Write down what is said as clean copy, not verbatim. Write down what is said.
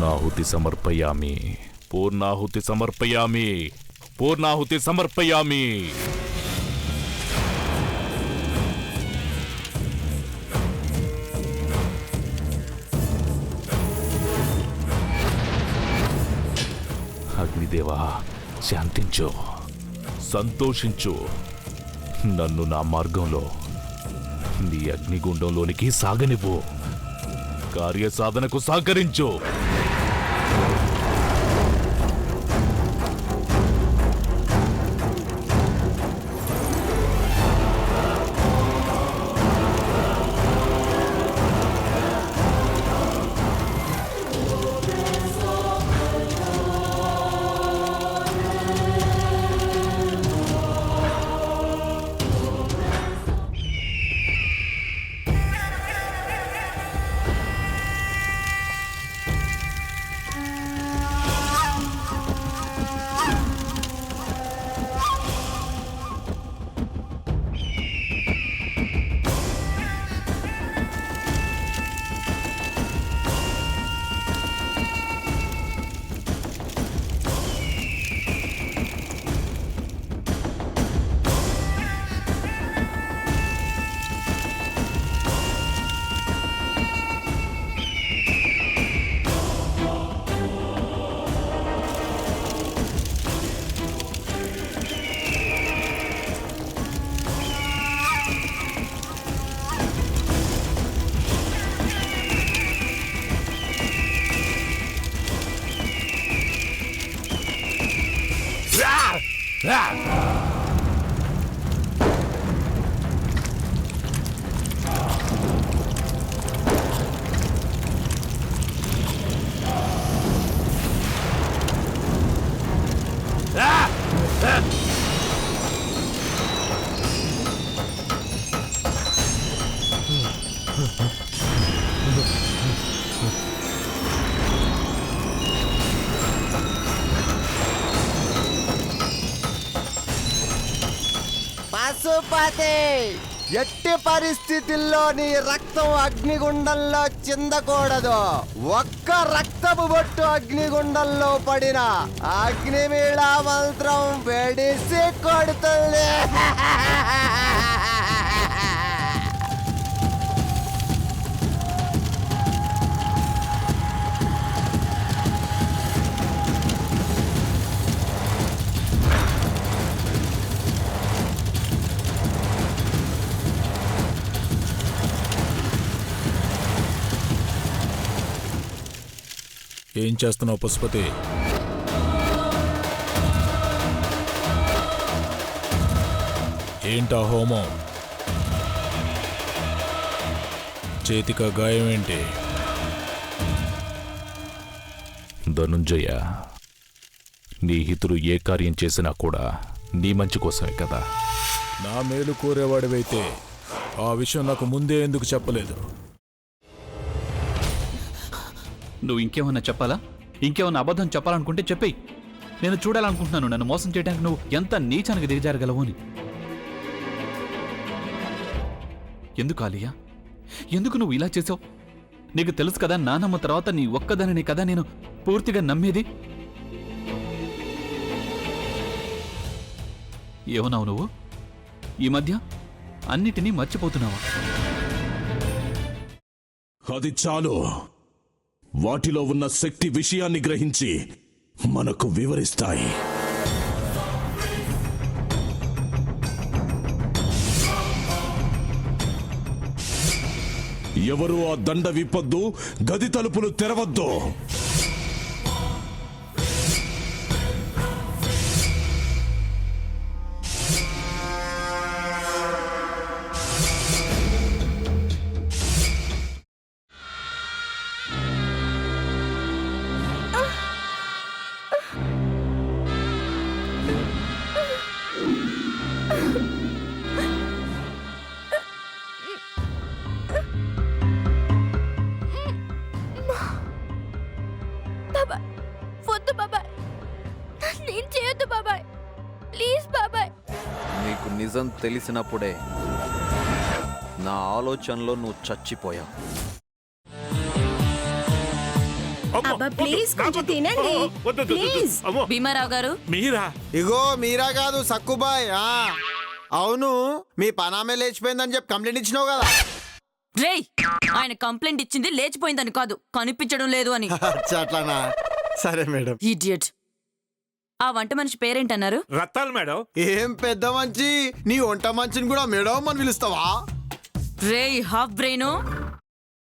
పూర్ణాహుతి సమర్పయామి పూర్ణాహుతి సమర్పయామి పూర్ణాహుతి సమర్పయామి. అగ్నిదేవా శాంతించు, సంతోషించు. నన్ను నా మార్గంలో నీ అగ్నిగుండంలోనికి సాగనివ్వు. కార్యసాధనకు సహకరించు. పశుపతి, ఎట్టి పరిస్థితుల్లో నీ రక్తం అగ్నిగుండంలో చిందకూడదు. ఒక్క రక్తపు బొట్టు అగ్నిగుండంలో పడిన అగ్నిమీళ మంత్రం వెడిసి కొడుతుంది. ఏం చేస్తున్నావు పశుపతి? ఏంటా హోమం? చేతిక గాయం ఏంటి? ధనుంజయ, నీ హితుడు ఏ కార్యం చేసినా కూడా నీ మంచి కోసమే కదా. నా మేలు కోరేవాడివైతే ఆ విషయం నాకు ముందే ఎందుకు చెప్పలేదు? నువ్వు ఇంకేమన్నా చెప్పాలా? ఇంకేమన్నా అబద్ధం చెప్పాలనుకుంటే చెప్పేయి. నేను చూడాలనుకుంటున్నాను నన్ను మోసం చేయడానికి నువ్వు ఎంత నీచానికి దిగజారగలవు అని. ఎందుకు ఆలియా, ఎందుకు నువ్వు ఇలా చేసావు? నీకు తెలుసు కదా నానమ్మ తర్వాత నీ ఒక్కదానిని కదా నేను పూర్తిగా నమ్మేది. ఏమన్నావు నువ్వు? ఈ మధ్య అన్నిటినీ మర్చిపోతున్నావా? అది చాలు. వాటిలో ఉన్న శక్తి విషయాన్ని గ్రహించి మనకు వివరిస్తాయి. ఎవరు ఆ దండ విప్పొద్దు, గది తలుపులు తెరవద్దు. నీకు నిజం తెలిసినప్పుడే నా ఆలోచనలో నువ్వు చచ్చిపోయావు. అబ్బా ప్లీజ్ కొంచెం తినండి ప్లీజ్. భీమారావు గారు మీరా? ఇగో మీరా కాదు సక్కుబాయ్. అవును, మీ పనామే లేచిపోయిందని చెప్పి కంప్లైంట్ ఇచ్చినావు కదా. రేయ్, ఆయన కంప్లైంట్ ఇచ్చింది లేచిపోయిందని కాదు, కనిపించడం లేదు అని. అట్లానా? సరే మేడం. ఇడియట్. ఆ వంట మనిషి పేరేంటన్నారు? రత్తాలు మేడం. ఏం పెద్ద మంచి, నీ వంట మంచిని కూడా మేడం అని పిలుస్తావా? రేయ్ హాఫ్ బ్రెయిన్,